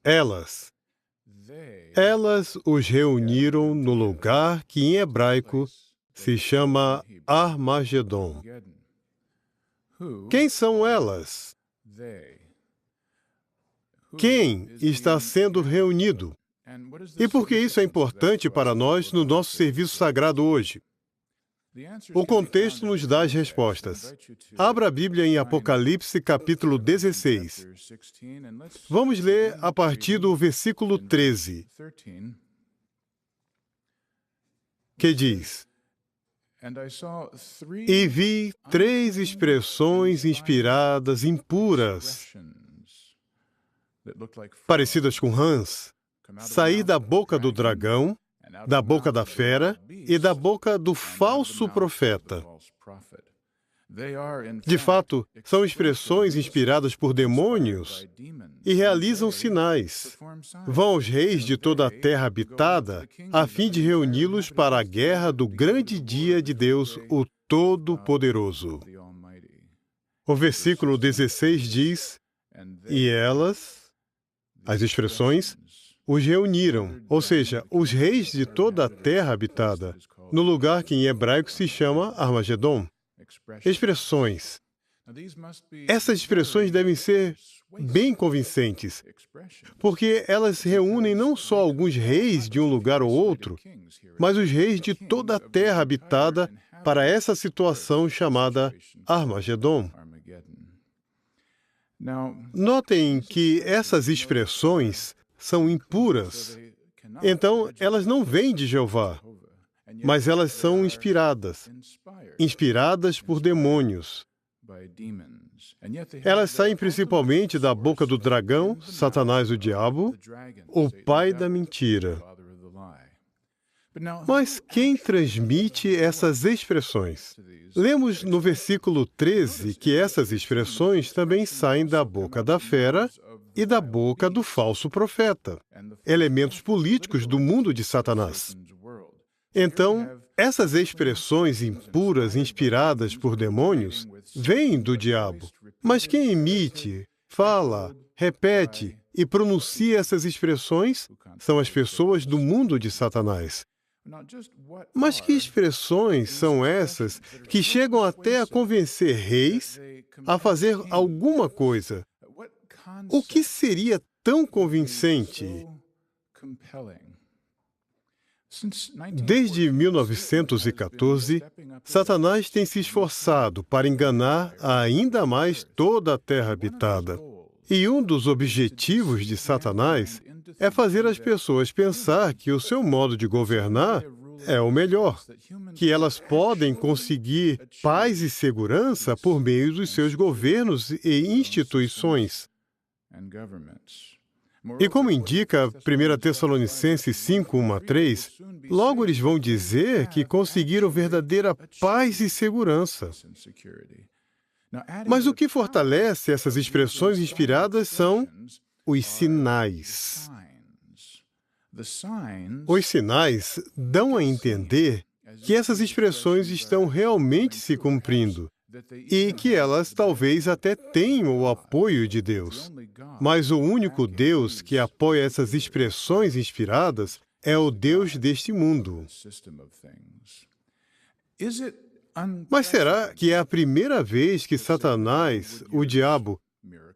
Elas. Elas os reuniram no lugar que em hebraico se chama Armagedon. Quem são elas? Quem está sendo reunido? E por que isso é importante para nós no nosso serviço sagrado hoje? O contexto nos dá as respostas. Abra a Bíblia em Apocalipse, capítulo 16. Vamos ler a partir do versículo 13, que diz: E vi 3 expressões inspiradas, impuras, parecidas com rãs, sair da boca do dragão, da boca da fera e da boca do falso profeta. De fato, são expressões inspiradas por demônios e realizam sinais. Vão aos reis de toda a terra habitada, a fim de reuni-los para a guerra do grande dia de Deus, o Todo-Poderoso. O versículo 16 diz: E elas, as expressões, os reuniram, ou seja, os reis de toda a terra habitada, no lugar que em hebraico se chama Armagedon. Expressões. Essas expressões devem ser bem convincentes, porque elas reúnem não só alguns reis de um lugar ou outro, mas os reis de toda a terra habitada para essa situação chamada Armagedon. Notem que essas expressões são impuras. Então, elas não vêm de Jeová, mas elas são inspiradas por demônios. Elas saem principalmente da boca do dragão, Satanás, o diabo, o pai da mentira. Mas quem transmite essas expressões? Lemos no versículo 13 que essas expressões também saem da boca da fera e da boca do falso profeta, elementos políticos do mundo de Satanás. Então, essas expressões impuras, inspiradas por demônios, vêm do diabo. Mas quem emite, fala, repete e pronuncia essas expressões são as pessoas do mundo de Satanás. Mas que expressões são essas que chegam até a convencer reis a fazer alguma coisa? O que seria tão convincente? Desde 1914, Satanás tem se esforçado para enganar ainda mais toda a terra habitada. E um dos objetivos de Satanás é fazer as pessoas pensar que o seu modo de governar é o melhor, que elas podem conseguir paz e segurança por meio dos seus governos e instituições. E como indica 1 Tessalonicenses 5, 1 a 3, logo eles vão dizer que conseguiram verdadeira paz e segurança. Mas o que fortalece essas expressões inspiradas são os sinais. Os sinais dão a entender que essas expressões estão realmente se cumprindo e que elas talvez até tenham o apoio de Deus. Mas o único Deus que apoia essas expressões inspiradas é o Deus deste mundo. Mas será que é a primeira vez que Satanás, o diabo,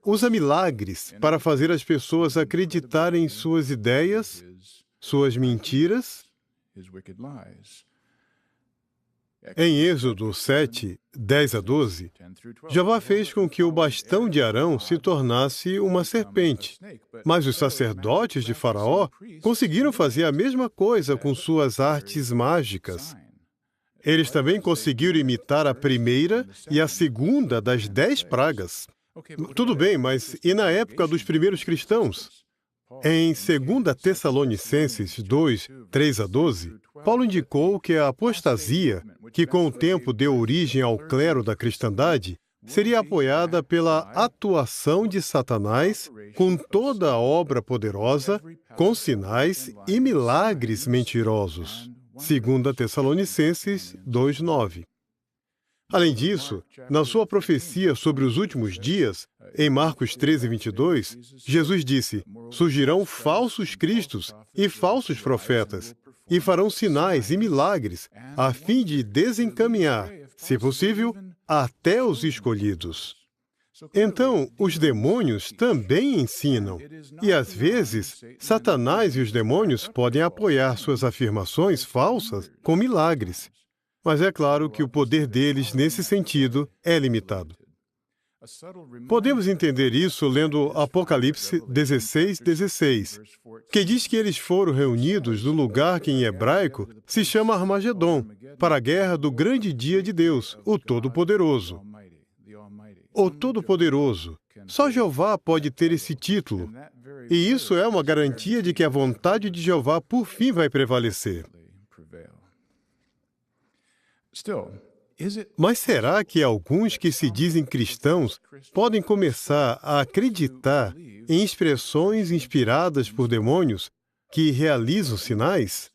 usa milagres para fazer as pessoas acreditarem em suas ideias, suas mentiras? Em Êxodo 7, 10 a 12, Jeová fez com que o bastão de Arão se tornasse uma serpente. Mas os sacerdotes de Faraó conseguiram fazer a mesma coisa com suas artes mágicas. Eles também conseguiram imitar a primeira e a segunda das 10 pragas. Tudo bem, mas e na época dos primeiros cristãos? Em 2 Tessalonicenses 2, 3 a 12, Paulo indicou que a apostasia, que com o tempo deu origem ao clero da cristandade, seria apoiada pela atuação de Satanás com toda a obra poderosa, com sinais e milagres mentirosos. 2 Tessalonicenses 2, 9. Além disso, na sua profecia sobre os últimos dias, em Marcos 13:22, Jesus disse: surgirão falsos cristos e falsos profetas, e farão sinais e milagres, a fim de desencaminhar, se possível, até os escolhidos. Então, os demônios também ensinam. E, às vezes, Satanás e os demônios podem apoiar suas afirmações falsas com milagres. Mas é claro que o poder deles, nesse sentido, é limitado. Podemos entender isso lendo Apocalipse 16:16, que diz que eles foram reunidos no lugar que em hebraico se chama Armagedon, para a guerra do grande dia de Deus, o Todo-Poderoso. O Todo-Poderoso. Só Jeová pode ter esse título. E isso é uma garantia de que a vontade de Jeová por fim vai prevalecer. Mas será que alguns que se dizem cristãos podem começar a acreditar em expressões inspiradas por demônios que realizam sinais?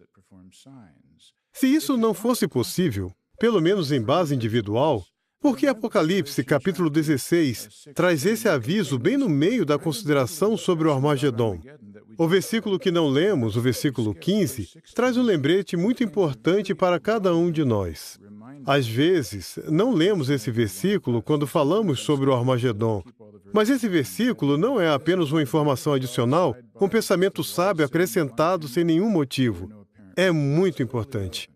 Se isso não fosse possível, pelo menos em base individual, por que Apocalipse, capítulo 16, traz esse aviso bem no meio da consideração sobre o Armagedon? O versículo que não lemos, o versículo 15, traz um lembrete muito importante para cada um de nós. Às vezes, não lemos esse versículo quando falamos sobre o Armagedon, mas esse versículo não é apenas uma informação adicional, um pensamento sábio acrescentado sem nenhum motivo. É muito importante.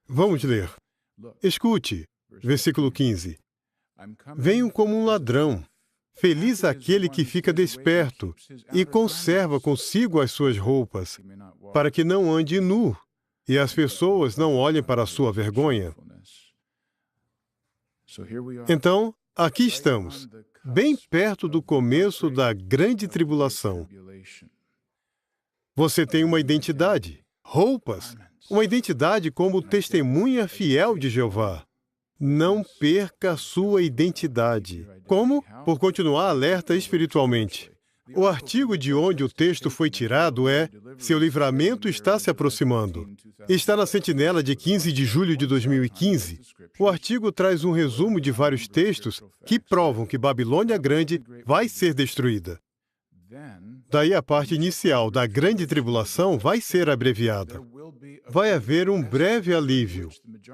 Vamos ler. Escute, versículo 15. Venho como um ladrão. Feliz aquele que fica desperto e conserva consigo as suas roupas, para que não ande nu e as pessoas não olhem para a sua vergonha. Então, aqui estamos, bem perto do começo da grande tribulação. Você tem uma identidade, roupas, uma identidade como testemunha fiel de Jeová. Não perca a sua identidade. Como? Por continuar alerta espiritualmente. O artigo de onde o texto foi tirado é Seu livramento está se aproximando. Está na Sentinela de 15 de julho de 2015. O artigo traz um resumo de vários textos que provam que Babilônia Grande vai ser destruída. Daí a parte inicial da grande tribulação vai ser abreviada. Vai haver um breve alívio.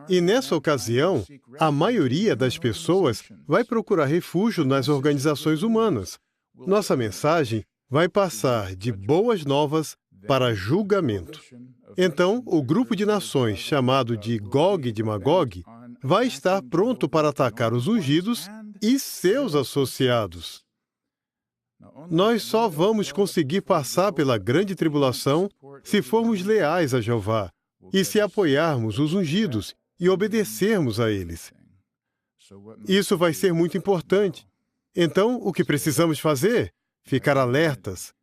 E nessa ocasião, a maioria das pessoas vai procurar refúgio nas organizações humanas. Nossa mensagem vai passar de boas novas para julgamento. Então, o grupo de nações, chamado de Gog de Magog, vai estar pronto para atacar os ungidos e seus associados. Nós só vamos conseguir passar pela grande tribulação se formos leais a Jeová e se apoiarmos os ungidos e obedecermos a eles. Isso vai ser muito importante. Então, o que precisamos fazer? Ficar alertas.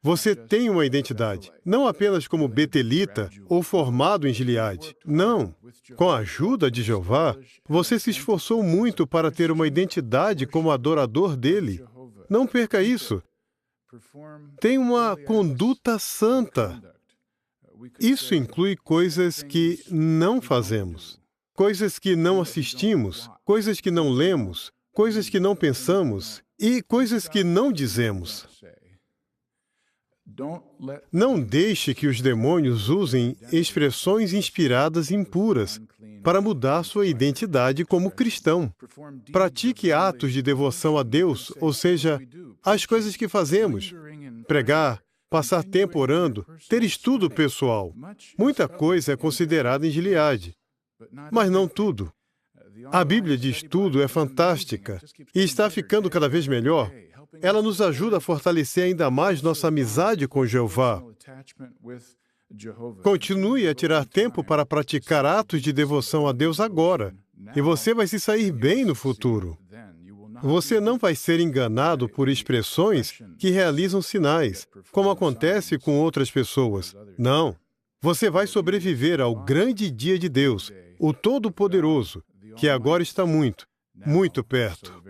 Você tem uma identidade, não apenas como betelita ou formado em Gileade. Não. Com a ajuda de Jeová, você se esforçou muito para ter uma identidade como adorador dele. Não perca isso. Tem uma conduta santa. Isso inclui coisas que não fazemos, coisas que não assistimos, coisas que não lemos, coisas que não pensamos e coisas que não dizemos. Não deixe que os demônios usem expressões inspiradas e impuras para mudar sua identidade como cristão. Pratique atos de devoção a Deus, ou seja, as coisas que fazemos. Pregar, passar tempo orando, ter estudo pessoal. Muita coisa é considerada em Gileade, mas não tudo. A Bíblia de estudo é fantástica e está ficando cada vez melhor. Ela nos ajuda a fortalecer ainda mais nossa amizade com Jeová. Continue a tirar tempo para praticar atos de devoção a Deus agora, e você vai se sair bem no futuro. Você não vai ser enganado por expressões que realizam sinais, como acontece com outras pessoas. Não. Você vai sobreviver ao grande dia de Deus, o Todo-Poderoso, que agora está muito, muito perto.